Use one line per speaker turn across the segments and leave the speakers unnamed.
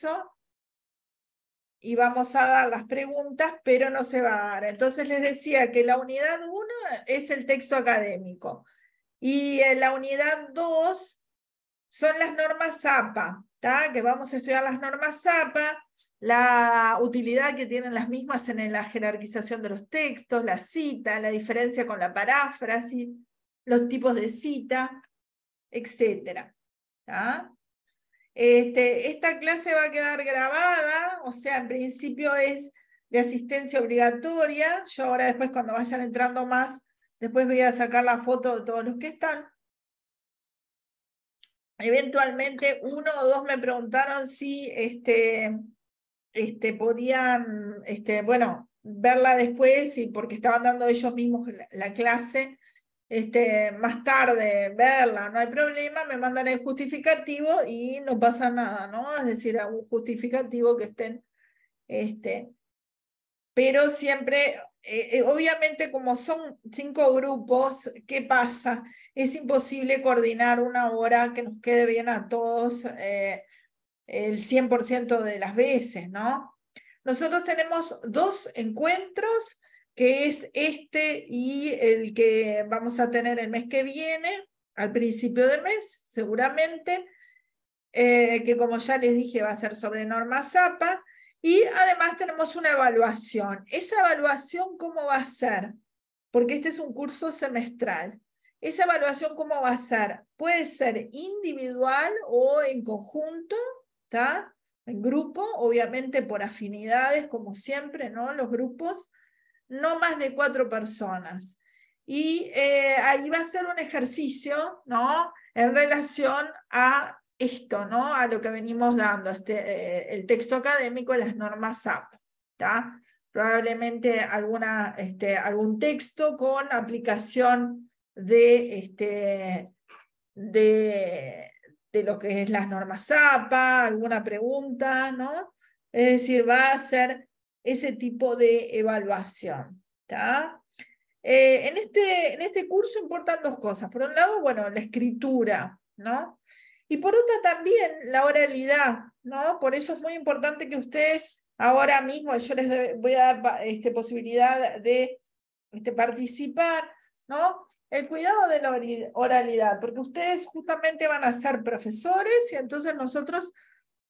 eso y vamos a dar las preguntas, pero no se va a dar. Entonces les decía que la unidad 1 es el texto académico y la unidad 2 son las normas APA, que vamos a estudiar las normas APA, la utilidad que tienen las mismas en la jerarquización de los textos, la cita, la diferencia con la paráfrasis, los tipos de cita, etc. Esta clase va a quedar grabada, o sea, en principio es de asistencia obligatoria. Yo ahora después, cuando vayan entrando más, después voy a sacar la foto de todos los que están. Eventualmente, 1 o 2 me preguntaron si podían, bueno, verla después, y porque estaban dando ellos mismos la clase, más tarde verla, no hay problema, me mandan el justificativo y no pasa nada, ¿no? Es decir, algún justificativo que estén, pero siempre, obviamente como son 5 grupos, ¿qué pasa? Es imposible coordinar una hora que nos quede bien a todos el 100% de las veces, ¿no? Nosotros tenemos 2 encuentros, que es y el que vamos a tener el mes que viene, al principio del mes, seguramente, que como ya les dije va a ser sobre normas APA, y además tenemos una evaluación. ¿Esa evaluación cómo va a ser? Porque este es un curso semestral. ¿Esa evaluación cómo va a ser? Puede ser individual o en conjunto, ¿está? En grupo, obviamente por afinidades, como siempre, ¿no? Los grupos, no más de 4 personas. Y ahí va a ser un ejercicio, ¿no? En relación a esto, ¿no? A lo que venimos dando, el texto académico, las normas APA, ¿está? Probablemente algún texto con aplicación de lo que es las normas APA, alguna pregunta, ¿no? Es decir, va a ser ese tipo de evaluación, ¿está? En este curso importan 2 cosas. Por un lado, bueno, la escritura, ¿no? Y por otra también la oralidad, ¿no? Por eso es muy importante que ustedes ahora mismo, yo les voy a dar posibilidad de participar, ¿no? El cuidado de la oralidad, porque ustedes justamente van a ser profesores y entonces nosotros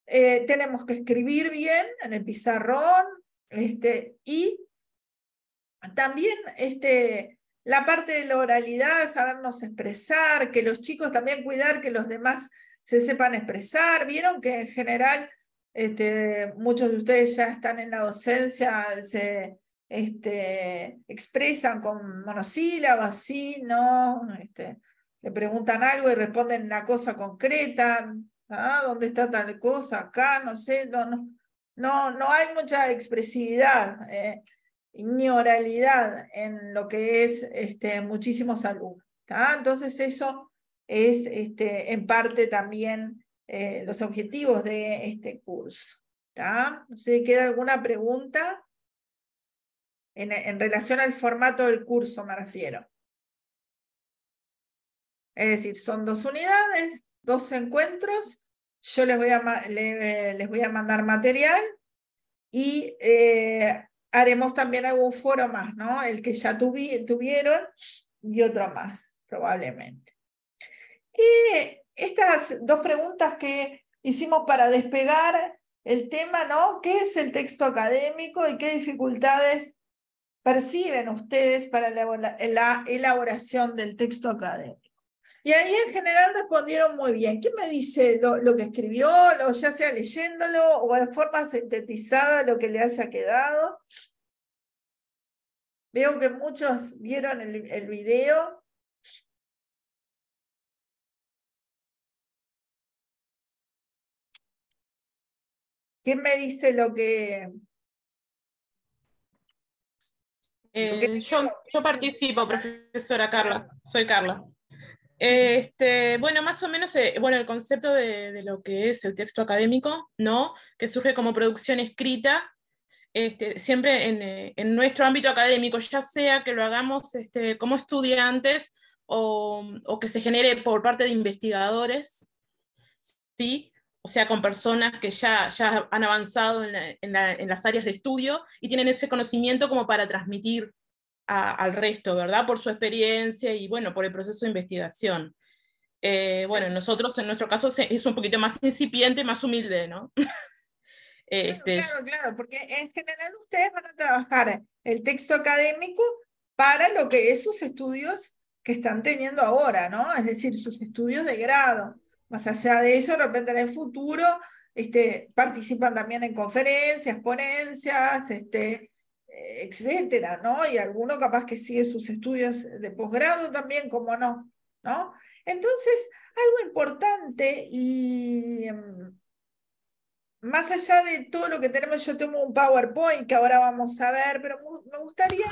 tenemos que escribir bien en el pizarrón, y también la parte de la oralidad, sabernos expresar, que los chicos también cuidar que los demás se sepan expresar. Vieron que en general muchos de ustedes ya están en la docencia, se expresan con monosílabos, sí, no, le preguntan algo y responden una cosa concreta, ¿dónde está tal cosa? Acá, no sé, no hay mucha expresividad ni oralidad en lo que es muchísimos alumnos. Entonces eso es en parte también los objetivos de este curso. No sé si queda alguna pregunta en relación al formato del curso, me refiero. Es decir, son 2 unidades, 2 encuentros, yo les voy a mandar material y haremos también algún foro más, ¿no? El que ya tuvieron y otro más, probablemente. Y estas 2 preguntas que hicimos para despegar el tema, ¿no? ¿Qué es el texto académico y qué dificultades perciben ustedes para la elaboración del texto académico? Y ahí en general respondieron muy bien. ¿Quién me dice lo que escribió, ya sea leyéndolo o de forma sintetizada lo que le haya quedado? Veo que muchos vieron el video. ¿Quién me dice lo que...
Yo participo, profesora Carla. Soy Carla. Bueno, más o menos, bueno, el concepto de lo que es el texto académico, ¿no? Que surge como producción escrita, siempre en nuestro ámbito académico, ya sea que lo hagamos como estudiantes o que se genere por parte de investigadores, ¿sí? o sea, con personas que ya han avanzado en las áreas de estudio y tienen ese conocimiento como para transmitir al resto, ¿verdad? Por su experiencia y, bueno, por el proceso de investigación. Bueno, nosotros en nuestro caso es un poquito más incipiente, más humilde, ¿no?
Claro, porque en general ustedes van a trabajar el texto académico para lo que es sus estudios que están teniendo ahora, ¿no? Es decir, sus estudios de grado. Más allá de eso, de repente en el futuro participan también en conferencias, ponencias, etcétera, ¿no? Y alguno capaz que sigue sus estudios de posgrado también, como no, ¿no? Entonces, algo importante y más allá de todo lo que tenemos, yo tengo un PowerPoint que ahora vamos a ver, pero me gustaría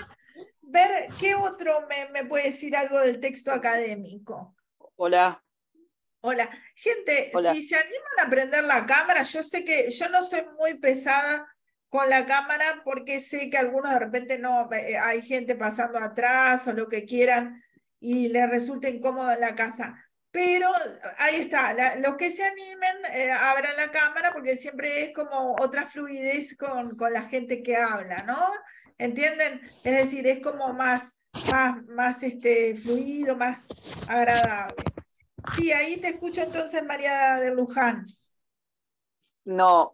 ver qué otro me puede decir algo del texto académico.
Hola.
Hola, gente,
Hola.
si se animan a prender la cámara, yo sé que yo no soy muy pesada con la cámara porque sé que algunos de repente no, hay gente pasando atrás o lo que quieran y les resulta incómodo en la casa. Pero ahí está, los que se animen, abran la cámara porque siempre es como otra fluidez con la gente que habla, ¿no? ¿Entienden? Es decir, es como más fluido, más agradable. Sí, ahí te escucho entonces, María de Luján.
No,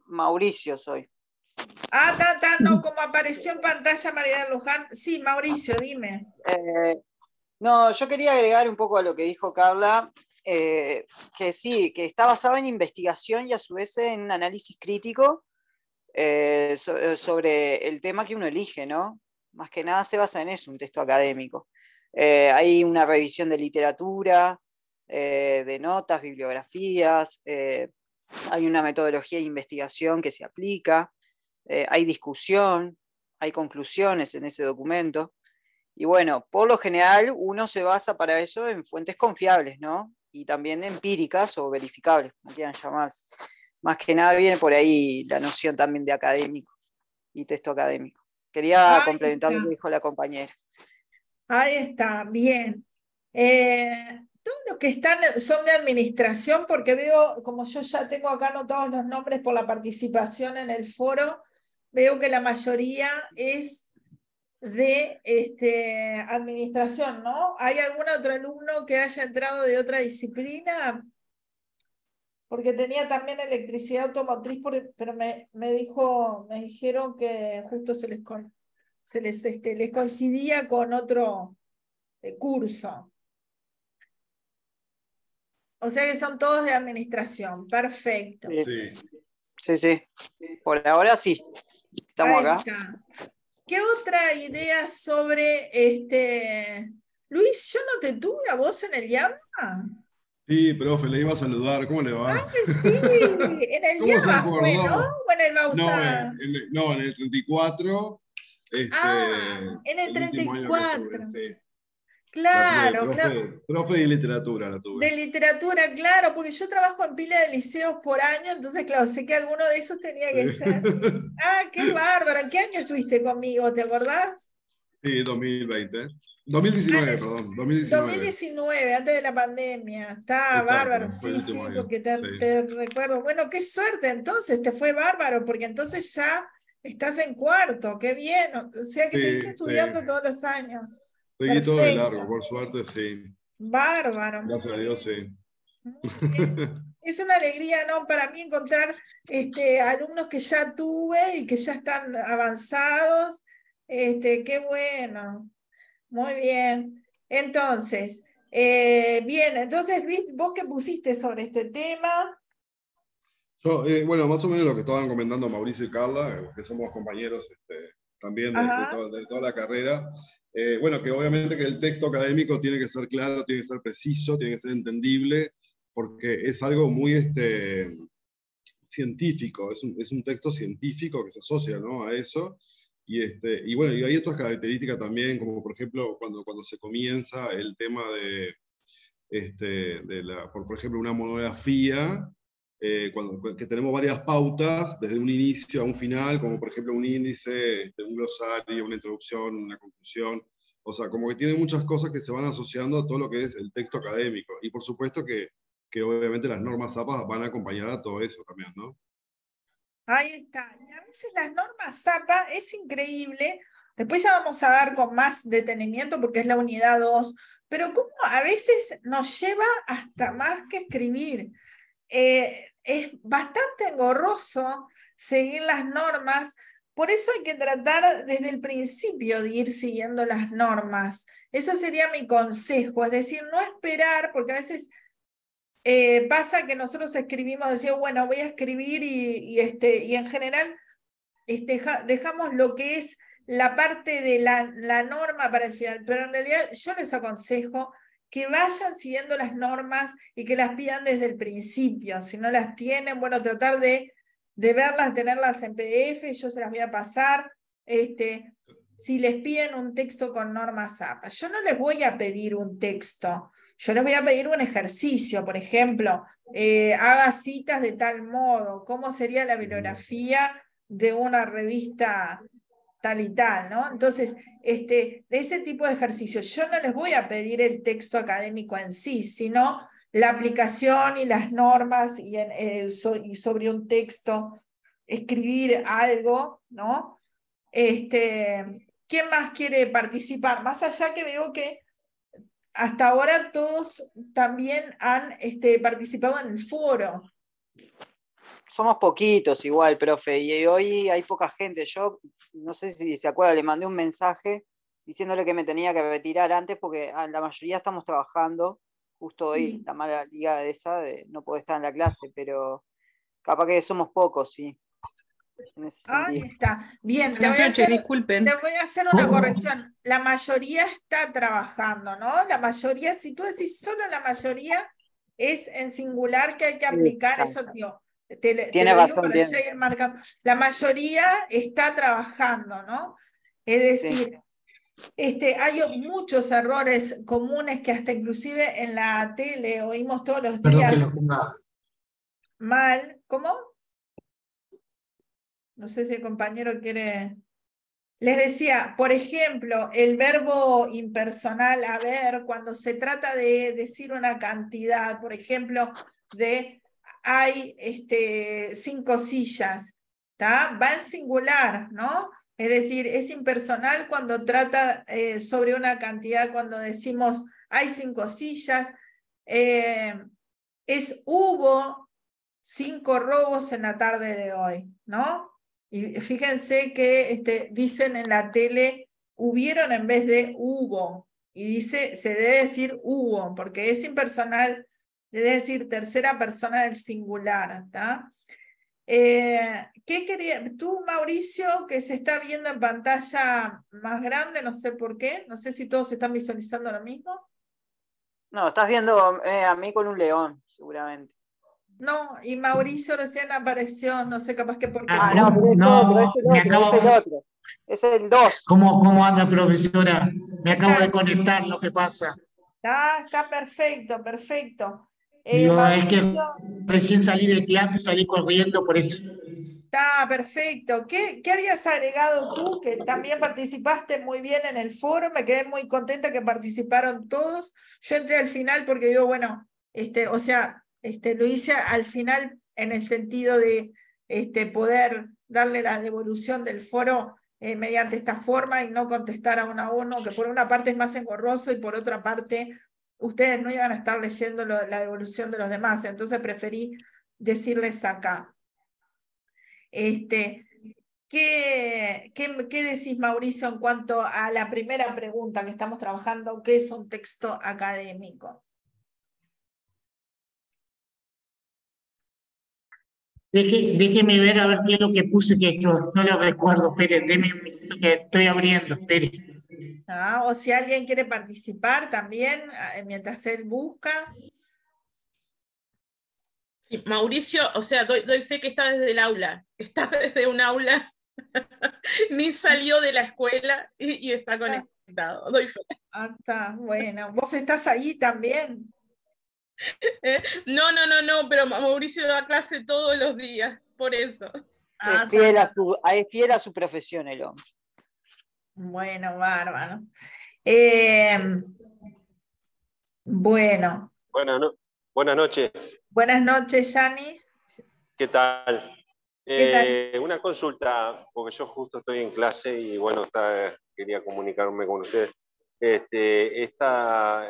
Mauricio soy.
No, como apareció en pantalla María de Luján. Sí, Mauricio, dime.
No, yo quería agregar un poco a lo que dijo Carla, que sí, que está basado en investigación y a su vez en un análisis crítico sobre el tema que uno elige, ¿no? Más que nada se basa en eso, un texto académico. Hay una revisión de literatura, de notas, bibliografías, hay una metodología de investigación que se aplica, hay discusión, hay conclusiones en ese documento. Y bueno, por lo general uno se basa para eso en fuentes confiables, ¿no? Y también empíricas o verificables, como quieran llamarse. Más que nada viene por ahí la noción también de académico y texto académico. Quería complementar lo que dijo la compañera.
Ahí está, bien. Todos los que están son de administración, porque veo, como yo ya tengo acá anotados los nombres por la participación en el foro, veo que la mayoría es de administración, ¿no? ¿Hay algún otro alumno que haya entrado de otra disciplina? Porque tenía también electricidad automotriz, pero me dijeron que justo les coincidía con otro curso. O sea que son todos de administración. Perfecto.
Sí. Por ahora sí. Estamos acá.
Está. ¿Qué otra idea sobre Luis, yo no te tuve a vos en el llama?
Sí, profe, le iba a saludar. ¿Cómo le va?
¡Ay, sí! En el
¿Cómo se
llama fue, ¿no?
acordó?
¿O en el Bausá?
No, en el 34.
En el
el último año que
34.
estuve, sí.
Claro,
La tuve,
claro.
profe de literatura la tuve.
De literatura, claro, porque yo trabajo en pila de liceos por año, entonces, claro, sé que alguno de esos tenía que ser. ¡Qué bárbaro! ¿En qué año estuviste conmigo? ¿Te acordás?
Sí, 2020. 2019, perdón.
2019, antes de la pandemia. Está
Exacto,
bárbaro,
fue el
sí,
último año.
porque
Sí.
te recuerdo. Bueno, qué suerte entonces, te fue bárbaro, porque entonces ya estás en cuarto, qué bien. O sea que seguiste estudiando todos los años.
Seguí todo de largo,
Perfecto.
por suerte, sí.
Bárbaro.
Gracias a Dios, sí.
Muy bien. Es una alegría, ¿no? Para mí encontrar alumnos que ya tuve y que ya están avanzados. Qué bueno. Muy bien. Entonces, bien, entonces, ¿vos qué pusiste sobre este tema?
Bueno, más o menos lo que estaban comentando Mauricio y Carla, que somos compañeros también de toda la carrera. Bueno, que obviamente que el texto académico tiene que ser claro, tiene que ser preciso, tiene que ser entendible, porque es algo muy científico, es un texto científico que se asocia, ¿no?, a eso. Y bueno, y hay otras características también, como por ejemplo cuando se comienza el tema por ejemplo, una monografía, que tenemos varias pautas, desde un inicio a un final, como por ejemplo un índice, un glosario, una introducción, una conclusión. O sea, como que tiene muchas cosas que se van asociando a todo lo que es el texto académico. Y por supuesto que que obviamente las normas APA van a acompañar a todo eso también, ¿no?
Ahí está. Y a veces las normas APA es increíble. Después ya vamos a ver con más detenimiento porque es la unidad 2. Pero cómo a veces nos lleva hasta más que escribir. Es bastante engorroso seguir las normas. Por eso hay que tratar desde el principio de ir siguiendo las normas. Eso sería mi consejo. Es decir, no esperar, porque a veces pasa que nosotros escribimos, decimos, bueno, voy a escribir y en general dejamos lo que es la parte de la norma para el final, pero en realidad yo les aconsejo que vayan siguiendo las normas y que las pidan desde el principio. Si no las tienen, bueno, tratar de verlas, tenerlas en PDF, yo se las voy a pasar. Si les piden un texto con normas APA, yo no les voy a pedir un texto. Yo les voy a pedir un ejercicio, por ejemplo, haga citas de tal modo, cómo sería la bibliografía de una revista tal y tal, ¿no? Entonces, de ese tipo de ejercicios, yo no les voy a pedir el texto académico en sí, sino la aplicación y las normas y sobre un texto, escribir algo, ¿no? ¿Quién más quiere participar? Más allá que veo que hasta ahora todos también han participado en el foro.
Somos poquitos igual, profe, y hoy hay poca gente. Yo, no sé si se acuerda, le mandé un mensaje diciéndole que me tenía que retirar antes porque la mayoría estamos trabajando. Justo hoy la mala liga de esa de no poder estar en la clase, pero capaz que somos pocos, sí.
Ahí está. Bien, te
Buenas noches, disculpen.
te voy a hacer una corrección. La mayoría está trabajando, ¿no? La mayoría, si tú decís solo la mayoría, es en singular que hay que aplicar eso, tío.
Tiene
lo digo
razón,
para ya ir marcando. La mayoría está trabajando, ¿no? Es decir, hay muchos errores comunes que hasta inclusive en la tele oímos todos los días.
Perdón que lo ponga.
Mal. ¿Cómo? No sé si el compañero quiere... Les decía, por ejemplo, el verbo impersonal haber, cuando se trata de decir una cantidad, por ejemplo, de hay 5 sillas, ¿tá? Va en singular, ¿no? Es decir, es impersonal cuando trata sobre una cantidad, cuando decimos hay 5 sillas, es hubo 5 robos en la tarde de hoy, ¿no? Y fíjense que dicen en la tele, hubieron en vez de hubo. Y dice, se debe decir hubo, porque es impersonal, debe decir tercera persona del singular. ¿Tá? ¿Qué quería? Tú, Mauricio, que se está viendo en pantalla más grande, no sé por qué, no sé si todos están visualizando lo mismo.
No, estás viendo a mí con un león, seguramente.
No, y Mauricio recién apareció, no sé, capaz que porque...
no, pero es el otro. Es el 2.
¿Cómo anda, profesora? Me acabo de conectar, lo que pasa.
Está perfecto, perfecto.
Digo, es que
Mauricio,
recién salí de clase, salí corriendo por eso.
está perfecto. ¿Qué habías agregado tú? Que también participaste muy bien en el foro. Me quedé muy contenta que participaron todos. Yo entré al final porque digo, bueno, lo hice al final en el sentido de poder darle la devolución del foro mediante esta forma y no contestar a uno, que por una parte es más engorroso y por otra parte ustedes no iban a estar leyendo la devolución de los demás. Entonces preferí decirles acá. ¿Qué decís, Mauricio, en cuanto a la primera pregunta que estamos trabajando? ¿Qué es un texto académico?
Déjeme ver a ver qué es lo que puse, que no lo recuerdo. Espere, déme un minuto que estoy abriendo, espere.
O si alguien quiere participar también, mientras él busca.
Sí, Mauricio, o sea, doy fe que está desde el aula. Está desde un aula, ni salió de la escuela y está conectado. Doy fe.
Está, bueno. ¿Vos estás ahí también?
No, pero Mauricio da clase todos los días, por eso.
Es fiel a su profesión el hombre.
Bueno, bárbaro. Bueno.
Buenas noches.
Buenas noches, Yani.
¿Qué tal?
¿Qué tal?
Una consulta, porque yo justo estoy en clase y bueno, quería comunicarme con ustedes. Esta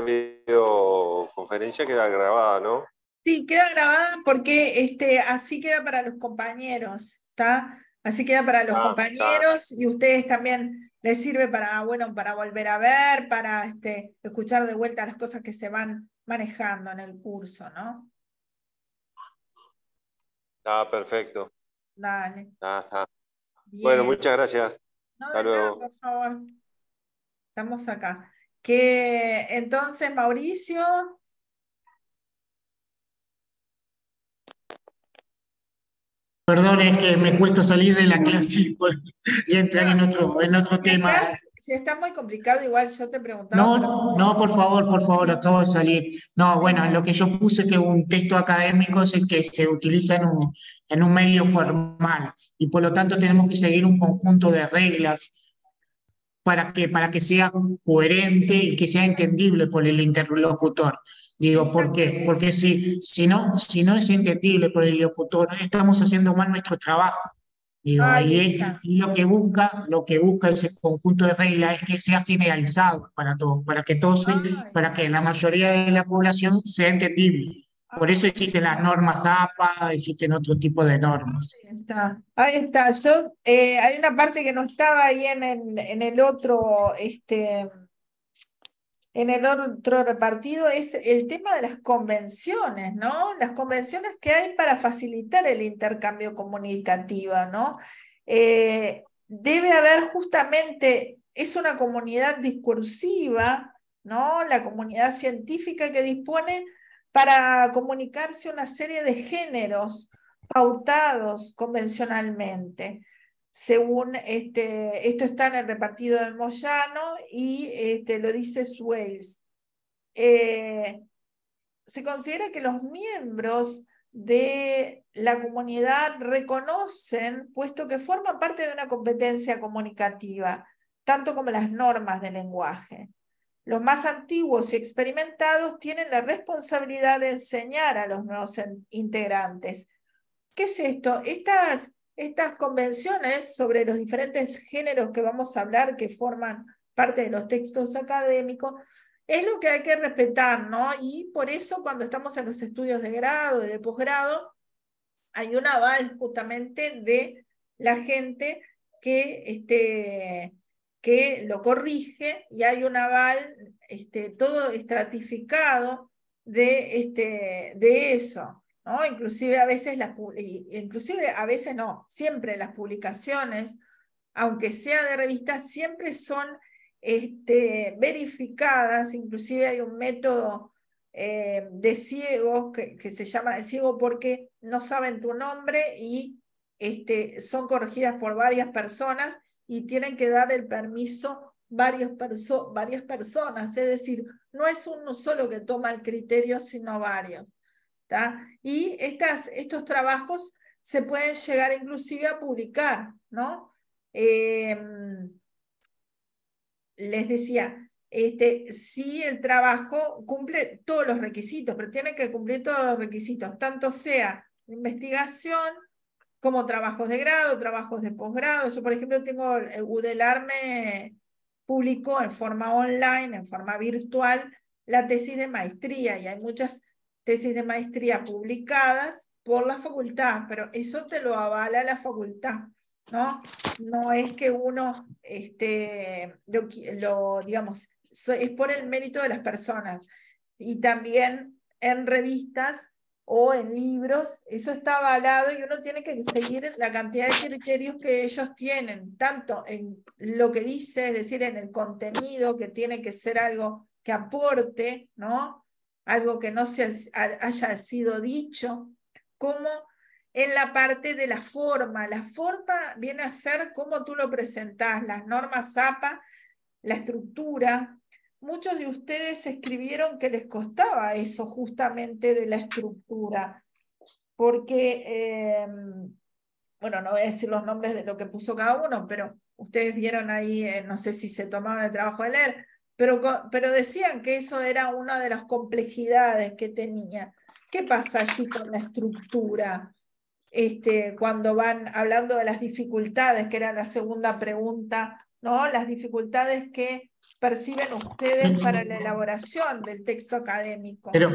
videoconferencia queda grabada, ¿no?
Sí, queda grabada porque así queda para los compañeros, ¿está? Así queda para los
Está
compañeros y ustedes también les sirve para, bueno, para volver a ver, para escuchar de vuelta las cosas que se van manejando en el curso, ¿no?
perfecto.
Dale,
Está. Bueno,
bien.
muchas gracias.
No,
Hasta
de nada,
luego.
por favor. Estamos acá. Que entonces, Mauricio,
Perdón, es que me cuesta salir de la clase y entrar
no,
en otro tema.
si está muy complicado, igual yo te preguntaba para...
No, no, por favor, acabo de salir. No, bueno, lo que yo puse que un texto académico es el que se utiliza en un medio formal y por lo tanto tenemos que seguir un conjunto de reglas para que sea coherente y que sea entendible por el interlocutor. Digo, ¿por qué?
Exactamente.
Porque si no es entendible por el interlocutor, estamos haciendo mal nuestro trabajo. Digo,
Ahí está.
y lo que busca ese conjunto de reglas es que sea generalizado para todos,
Ay,
para que la mayoría de la población sea entendible. Por eso
ay.
existen las normas APA, existen otro tipo de normas.
Ahí está, ahí está. Yo, hay una parte que no estaba ahí en el otro, en el otro repartido, es el tema de las convenciones, ¿no? Las convenciones que hay para facilitar el intercambio comunicativo, ¿no? Debe haber justamente, es una comunidad discursiva, ¿no? La comunidad científica que dispone para comunicarse una serie de géneros pautados convencionalmente. Según esto está en el repartido de Moyano y lo dice Swales. Se considera que los miembros de la comunidad reconocen, puesto que forman parte de una competencia comunicativa, tanto como las normas del lenguaje. Los más antiguos y experimentados tienen la responsabilidad de enseñar a los nuevos integrantes. ¿Qué es esto? Estas convenciones sobre los diferentes géneros que vamos a hablar, que forman parte de los textos académicos, es lo que hay que respetar, ¿no? Y por eso cuando estamos en los estudios de grado y de posgrado, hay un aval justamente de la gente que lo corrige y hay un aval todo estratificado de eso. ¿No? Inclusive a veces no, siempre las publicaciones, aunque sea de revistas, siempre son verificadas, inclusive hay un método de ciegos que se llama de ciego porque no saben tu nombre y son corregidas por varias personas y tienen que dar el permiso varias personas, es decir, no es uno solo que toma el criterio, sino varios. ¿Tá? Y estos trabajos se pueden llegar inclusive a publicar, ¿no? Les decía, si el trabajo cumple todos los requisitos, pero tiene que cumplir todos los requisitos, tanto sea investigación como trabajos de grado, trabajos de posgrado. Yo, por ejemplo, tengo UDELAR me publicó en forma online, en forma virtual, la tesis de maestría, y hay muchas tesis de maestría publicadas por la facultad, pero eso te lo avala la facultad, ¿no? No es que uno, digamos, es por el mérito de las personas. Y también en revistas o en libros, eso está avalado y uno tiene que seguir la cantidad de criterios que ellos tienen, tanto en lo que dice, es decir, en el contenido, que tiene que ser algo que aporte, ¿no? Algo que no haya sido dicho, como en la parte de la forma. La forma viene a ser cómo tú lo presentás, las normas APA, la estructura. Muchos de ustedes escribieron que les costaba eso justamente de la estructura, porque, bueno, no voy a decir los nombres de lo que puso cada uno, pero ustedes vieron ahí, no sé si se tomaron el trabajo de leer, pero decían que eso era una de las complejidades que tenía. ¿Qué pasa allí con la estructura? Cuando van hablando de las dificultades, que era la segunda pregunta, ¿no? Las dificultades que perciben ustedes para la elaboración del texto académico.
Pero,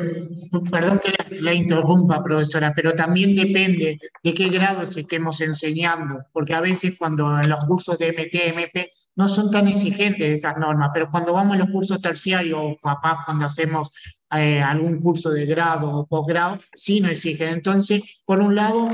perdón que la interrumpa, profesora, pero también depende de qué grado estemos enseñando, porque a veces cuando en los cursos de MT, MP, no son tan exigentes esas normas, pero cuando vamos a los cursos terciarios, o capaz cuando hacemos algún curso de grado o posgrado, sí nos exigen. Entonces, por un lado,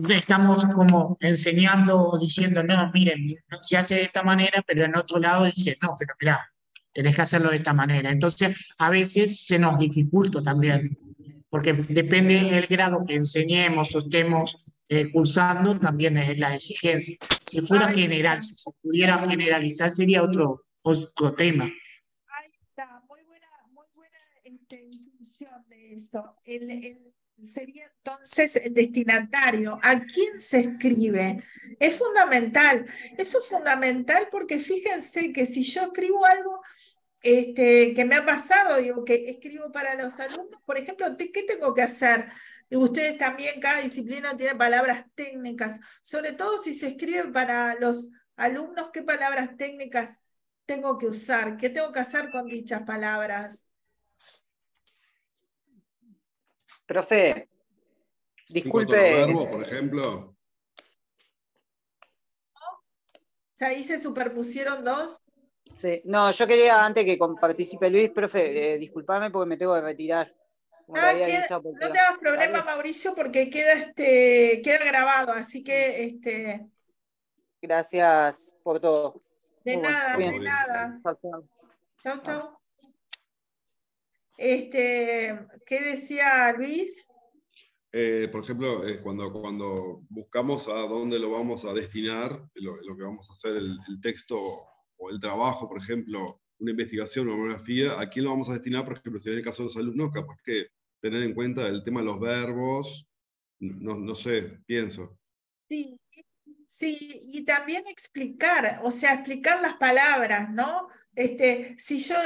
estamos como enseñando o diciendo, no, miren, se hace de esta manera, pero en otro lado dice, no, pero mirá, tenés que hacerlo de esta manera. Entonces, a veces se nos dificulta también, porque depende del grado que enseñemos o estemos cursando, también es la exigencia. Si fuera general, si se pudiera generalizar, sería otro tema.
Ahí está, muy buena intuición de eso. Sería entonces el destinatario. ¿A quién se escribe? Es fundamental. Eso es fundamental porque fíjense que si yo escribo algo que me ha pasado, digo, que escribo para los alumnos, por ejemplo, ¿qué tengo que hacer? Y ustedes también, cada disciplina tiene palabras técnicas, sobre todo si se escribe para los alumnos, ¿qué palabras técnicas tengo que usar? ¿Qué tengo que hacer con dichas palabras?
Profe, disculpe.
¿En cuanto a los verbos, por ejemplo?
O sea, ahí se superpusieron dos.
Sí. No, yo quería, antes que participe Luis, profe, disculpame porque me tengo que retirar.
No te hagas problema, Mauricio, porque queda grabado, así que...
Gracias por todo.
De nada, de nada.
Chau, chau.
Chau, chau. ¿Qué decía Luis?
Por ejemplo, cuando buscamos a dónde lo vamos a destinar, lo que vamos a hacer, el texto o el trabajo, por ejemplo, una investigación, una monografía, ¿a quién lo vamos a destinar? Por ejemplo, si en el caso de los alumnos, capaz que tener en cuenta el tema de los verbos, no sé, pienso.
Sí, y también explicar, o sea, explicar las palabras, ¿no? Si yo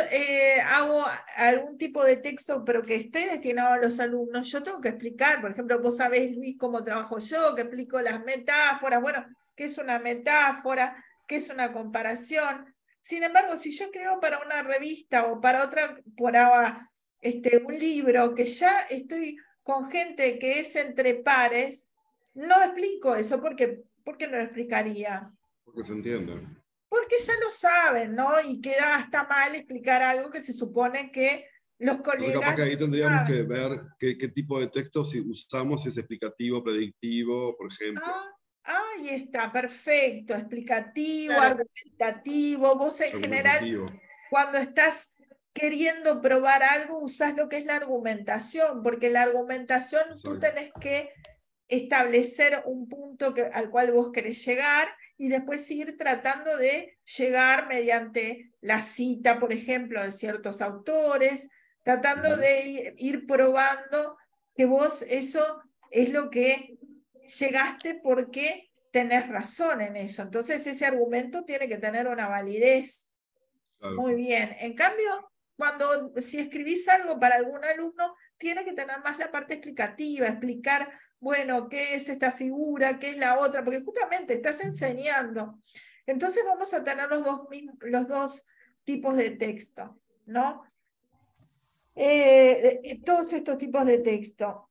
hago algún tipo de texto, pero que esté destinado a los alumnos, yo tengo que explicar, por ejemplo, vos sabés, Luis, cómo trabajo yo, que explico las metáforas, bueno, qué es una metáfora, qué es una comparación. Sin embargo, si yo escribo para una revista o para otra, un libro, que ya estoy con gente que es entre pares, no explico eso, ¿por qué no lo explicaría?
Porque se entiende.
Porque ya lo saben, ¿no? Y queda hasta mal explicar algo que se supone que los colegas...
Entonces, capaz que ahí tendríamos que ver qué tipo de texto si usamos, si es explicativo, predictivo, por ejemplo.
Ahí está, perfecto, explicativo,
Claro.
argumentativo. Vos en general, cuando estás queriendo probar algo, usás lo que es la argumentación, porque la argumentación tú tenés que establecer un punto al cual vos querés llegar y después ir tratando de llegar mediante la cita, por ejemplo, de ciertos autores, tratando de ir probando que vos eso es lo que llegaste porque tenés razón en eso. Entonces ese argumento tiene que tener una validez. Claro. Muy bien. En cambio, si escribís algo para algún alumno, tiene que tener más la parte explicativa, explicar, bueno, qué es esta figura, qué es la otra, porque justamente estás enseñando. Entonces vamos a tener los dos tipos de texto, ¿no? Todos estos tipos de texto.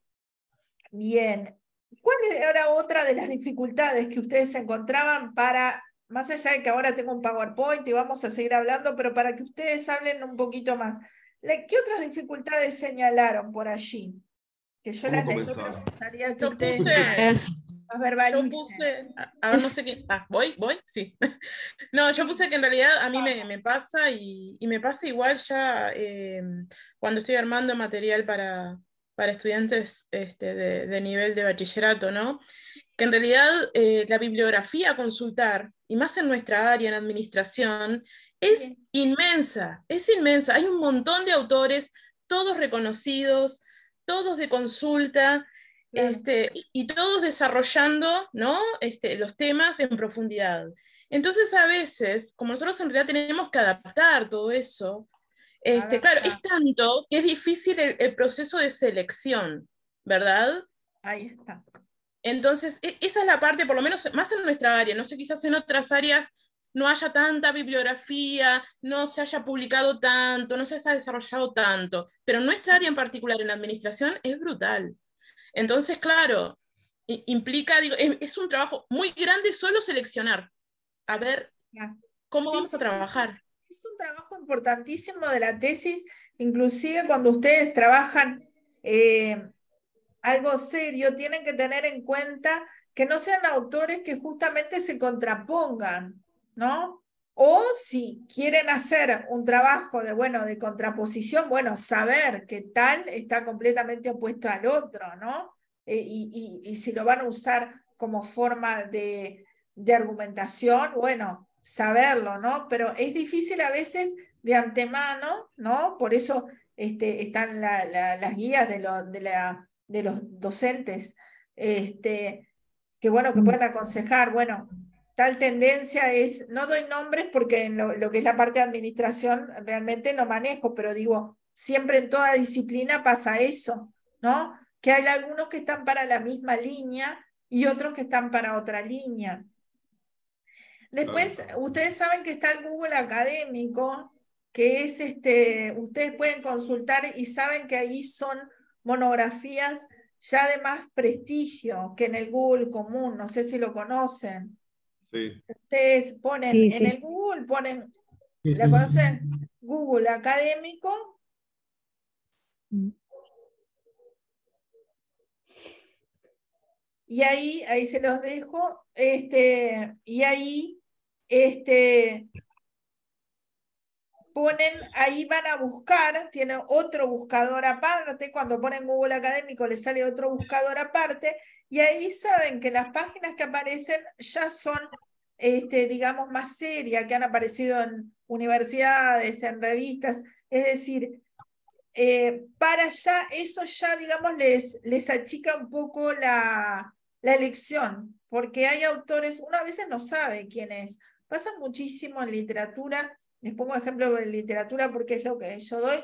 Bien. ¿Cuál es ahora otra de las dificultades que ustedes encontraban para, más allá de que ahora tengo un PowerPoint y vamos a seguir hablando, pero para que ustedes hablen un poquito más? ¿Qué otras dificultades señalaron por allí? Que yo las leí, pero me gustaría que ustedes las verbalicen.
Yo puse, a ver, no sé quién, ¿voy? Sí. No, yo puse que en realidad a mí me pasa y me pasa igual ya cuando estoy armando material para estudiantes de nivel de bachillerato, ¿no? Que en realidad la bibliografía a consultar, y más en nuestra área, en administración, es inmensa, Hay un montón de autores, todos reconocidos, todos de consulta, claro. Y todos desarrollando, ¿no? Los temas en profundidad. Entonces, a veces, como nosotros en realidad tenemos que adaptar todo eso, claro, es tanto que es difícil el proceso de selección, ¿verdad?
Ahí está.
Entonces, esa es la parte, por lo menos más en nuestra área, no sé, quizás en otras áreas no haya tanta bibliografía, no se haya publicado tanto, no se haya desarrollado tanto, pero en nuestra área en particular, en la administración, es brutal. Entonces, claro, implica, digo, es un trabajo muy grande solo seleccionar, a ver cómo vamos a trabajar.
Es un trabajo importantísimo de la tesis, inclusive cuando ustedes trabajan algo serio, tienen que tener en cuenta que no sean autores que justamente se contrapongan, ¿no? O si quieren hacer un trabajo de contraposición, saber que tal está completamente opuesto al otro, ¿no? Y si lo van a usar como forma de argumentación, saberlo, ¿no? Pero es difícil a veces de antemano, ¿no? Por eso están las guías de los docentes, que pueden aconsejar, tal tendencia es, no doy nombres porque en lo que es la parte de administración realmente no manejo, pero digo, siempre en toda disciplina pasa eso, ¿no? Que hay algunos que están para la misma línea y otros que están para otra línea. Después, ustedes saben que está el Google Académico, que es ustedes pueden consultar y saben que ahí son monografías ya de más prestigio que en el Google común, no sé si lo conocen.
Sí.
Ustedes ponen en el Google, ¿la conocen? Google Académico. Y ahí se los dejo, y ahí ahí van a buscar, tienen otro buscador aparte, cuando ponen Google Académico les sale otro buscador aparte, y ahí saben que las páginas que aparecen ya son, digamos, más serias, que han aparecido en universidades, en revistas, es decir, para allá, eso ya, digamos, les achica un poco la elección, porque hay autores, uno a veces no sabe quién es. Pasa muchísimo en literatura, les pongo ejemplo de literatura porque es lo que yo doy,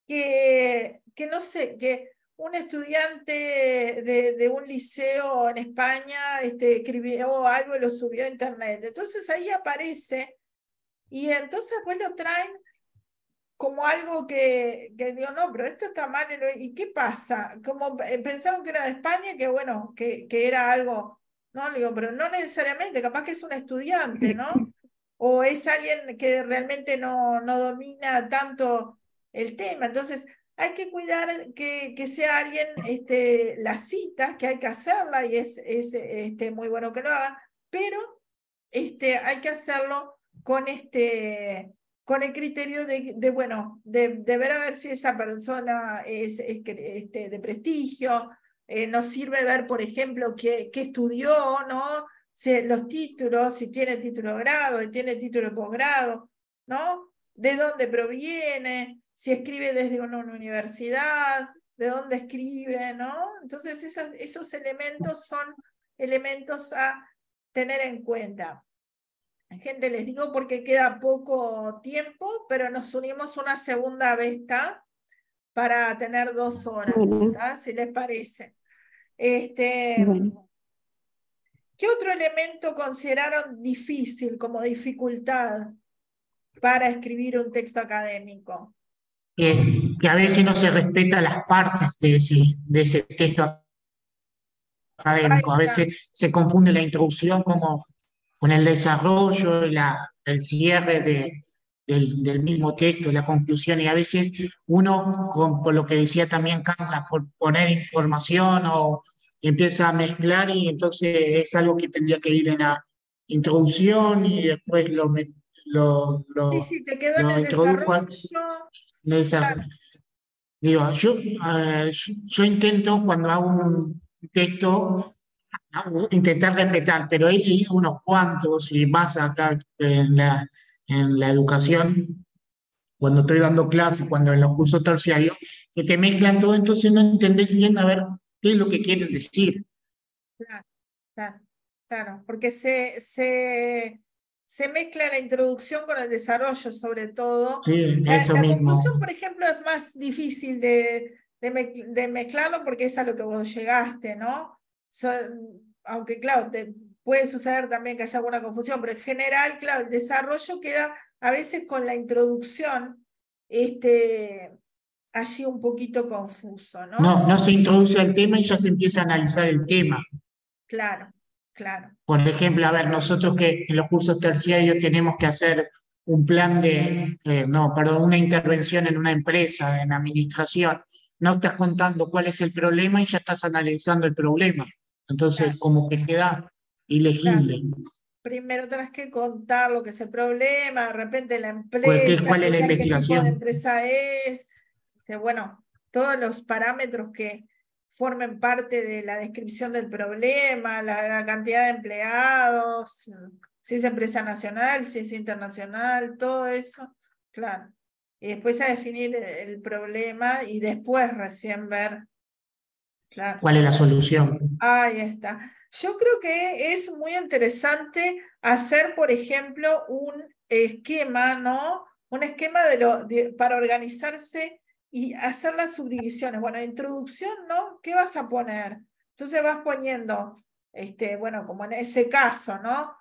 que no sé, que un estudiante de un liceo en España escribió algo y lo subió a internet. Entonces ahí aparece y entonces después lo traen como algo que digo, no, pero esto está mal, ¿y qué pasa? Como pensaron que era de España, que era algo, no, le digo, pero no necesariamente, capaz que es un estudiante, ¿no? O es alguien que realmente no domina tanto el tema, entonces hay que cuidar que sea alguien, las citas, que hay que hacerla y es muy bueno que lo haga, pero hay que hacerlo con con el criterio de ver a ver si esa persona es de prestigio. Nos sirve ver, por ejemplo, qué estudió, ¿no? Los títulos, si tiene título de grado, si tiene título de posgrado, ¿no? De dónde proviene, si escribe desde una universidad, de dónde escribe, ¿no? Entonces esos elementos son elementos a tener en cuenta. Gente, les digo porque queda poco tiempo, pero nos unimos una segunda vez, ¿está? Para tener 2 horas, ¿está? Si les parece.
Bueno.
¿Qué otro elemento consideraron difícil como dificultad para escribir un texto académico?
Que a veces no se respetan las partes de ese texto académico. A veces se confunde la introducción como con el desarrollo, el cierre del mismo texto, la conclusión, y a veces uno, por lo que decía también Carla, por poner información o empieza a mezclar y entonces es algo que tendría que ir en la introducción y después
Sí, te quedó en el
introdujo.
desarrollo.
Digo, yo intento cuando hago un texto intentar respetar, pero he leído unos cuantos y más acá en la educación, cuando estoy dando clases, cuando en los cursos terciarios, que te mezclan todo, entonces no entendés bien a ver qué es lo que quieren decir.
Claro, porque se se mezcla la introducción con el desarrollo, sobre todo.
Sí, eso
La
mismo.
conclusión, por ejemplo, es más difícil de mezclarlo porque es a lo que vos llegaste, ¿no? Aunque, claro, puede suceder también que haya alguna confusión, pero en general, claro, el desarrollo queda a veces con la introducción allí un poquito confuso, ¿no?
No se introduce el tema y ya se empieza a analizar el tema.
Claro, claro.
Por ejemplo, a ver, nosotros que en los cursos terciarios tenemos que hacer un plan una intervención en una empresa, en administración. No estás contando cuál es el problema y ya estás analizando el problema. Entonces,
Claro.
como que queda ilegible.
Claro. Primero tenés que contar lo que es el problema, de repente la empresa,
¿Cuál es la
qué tipo de
investigación?
empresa es, bueno, todos los parámetros que formen parte de la descripción del problema, la cantidad de empleados, si es empresa nacional, si es internacional, todo eso, claro. Y después a definir el problema y después recién ver, claro.
¿Cuál es la solución?
Ahí está. Yo creo que es muy interesante hacer, por ejemplo, un esquema, ¿no? Un esquema para organizarse y hacer las subdivisiones. Bueno, introducción, ¿no? ¿Qué vas a poner? Entonces vas poniendo, bueno, como en ese caso, ¿no?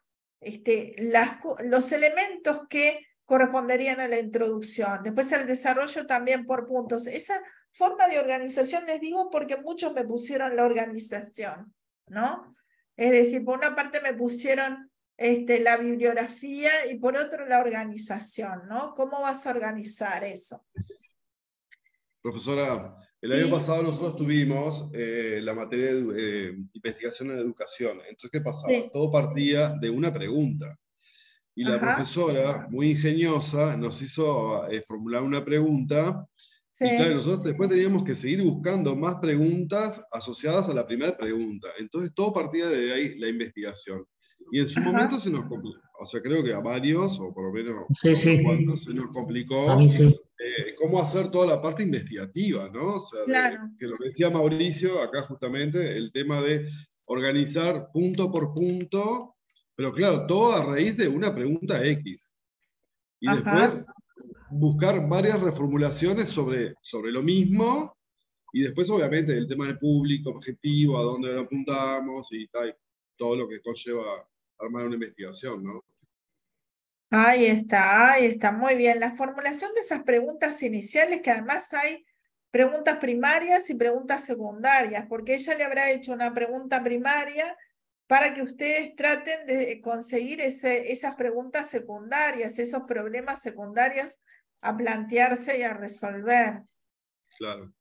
Los elementos que corresponderían a la introducción. Después el desarrollo también por puntos. Esa forma de organización les digo porque muchos me pusieron la organización, ¿no? Es decir, por una parte me pusieron la bibliografía y por otro la organización, ¿no? ¿Cómo vas a organizar eso?
Profesora, el año pasado nosotros tuvimos la materia de investigación en educación. Entonces, ¿qué pasaba?
Sí.
Todo partía de una pregunta. Y la profesora, muy ingeniosa, nos hizo formular una pregunta. Sí. Y claro, nosotros después teníamos que seguir buscando más preguntas asociadas a la primera pregunta. Entonces, todo partía de ahí, la investigación. Y en su momento se nos complicó, o sea, creo que a varios, o por lo menos
sí.
cuantos, se nos complicó
a mí sí.
Cómo hacer toda la parte investigativa, ¿no? O sea,
claro.
Que lo que decía Mauricio acá justamente, el tema de organizar punto por punto, pero claro, todo a raíz de una pregunta X. Y después buscar varias reformulaciones sobre lo mismo, y después obviamente el tema del público objetivo, a dónde lo apuntamos y tal, todo lo que conlleva armar una investigación, ¿no?
Ahí está, muy bien. La formulación de esas preguntas iniciales, que además hay preguntas primarias y preguntas secundarias, porque ella le habrá hecho una pregunta primaria para que ustedes traten de conseguir esas preguntas secundarias, esos problemas secundarios a plantearse y a resolver.
Claro.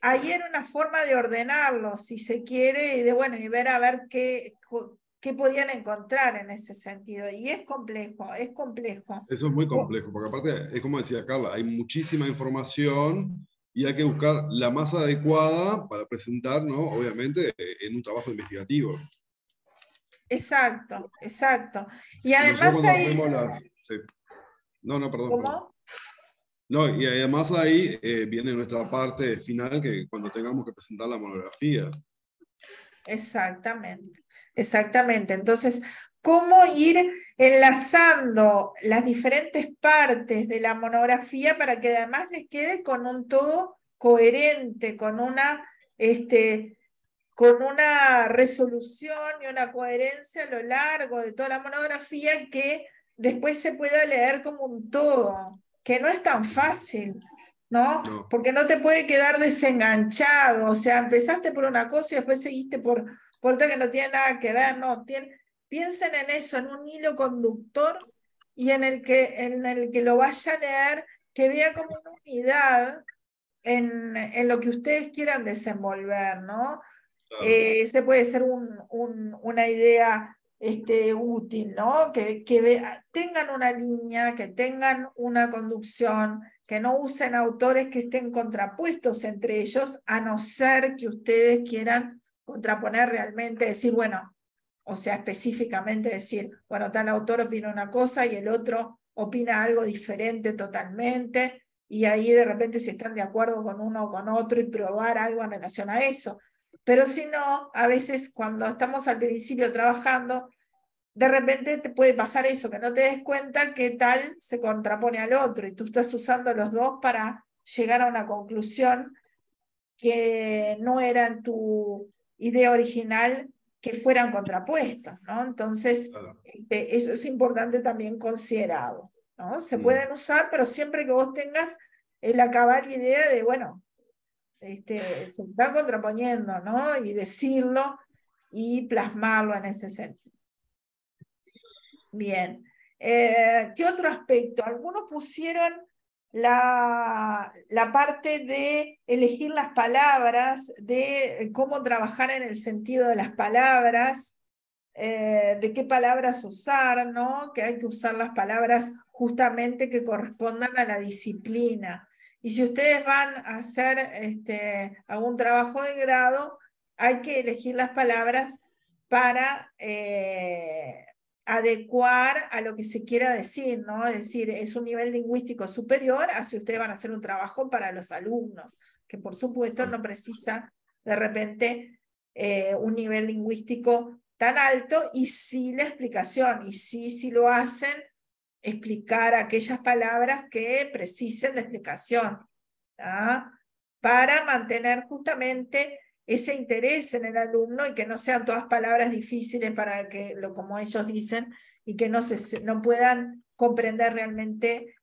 Ahí era una forma de ordenarlo, si se quiere, y ver a ver qué podían encontrar en ese sentido. Y es complejo, es complejo.
Eso es muy complejo, porque aparte, es como decía Carla, hay muchísima información y hay que buscar la más adecuada para presentar, ¿no? Obviamente, en un trabajo investigativo.
Exacto, exacto. Y además ahí...
Sí. No, perdón.
¿Cómo?
Perdón. No, y además ahí viene nuestra parte final, que cuando tengamos que presentar la monografía.
Exactamente, exactamente. Entonces, ¿cómo ir enlazando las diferentes partes de la monografía para que además les quede con un todo coherente, con una resolución y una coherencia a lo largo de toda la monografía que después se pueda leer como un todo, que no es tan fácil, ¿no? Porque no te puede quedar desenganchado, o sea, empezaste por una cosa y después seguiste por otra que no tiene nada que ver, no, piensen en eso, en un hilo conductor y en el que lo vaya a leer, que vea como una unidad en lo que ustedes quieran desenvolver, ¿no? Claro. Ese puede ser una idea útil, ¿no? Que tengan una línea, que tengan una conducción, que no usen autores que estén contrapuestos entre ellos, a no ser que ustedes quieran contraponer realmente, decir, bueno, o sea, específicamente decir, bueno, tal autor opina una cosa y el otro opina algo diferente totalmente, y ahí de repente si están de acuerdo con uno o con otro y probar algo en relación a eso. Pero si no, a veces cuando estamos al principio trabajando, de repente te puede pasar eso, que no te des cuenta que tal se contrapone al otro, y tú estás usando los dos para llegar a una conclusión que no era en tu idea original que fueran contrapuestos, ¿no? Entonces,
Claro.
eso es importante también considerado, ¿no? Se pueden usar, pero siempre que vos tengas la cabal idea de, bueno, se están contraponiendo, ¿no? Y decirlo y plasmarlo en ese sentido. Bien. ¿Qué otro aspecto? Algunos pusieron la parte de elegir las palabras, de cómo trabajar en el sentido de las palabras, de qué palabras usar, ¿no? Que hay que usar las palabras justamente que correspondan a la disciplina. Y si ustedes van a hacer algún trabajo de grado, hay que elegir las palabras para adecuar a lo que se quiera decir, ¿no? Es decir, es un nivel lingüístico superior a si ustedes van a hacer un trabajo para los alumnos, que por supuesto no precisa de repente un nivel lingüístico tan alto, y sí la explicación, y sí, si lo hacen, explicar aquellas palabras que precisen de explicación, ¿tá? Para mantener justamente ese interés en el alumno y que no sean todas palabras difíciles para que, como ellos dicen, y que no puedan comprender realmente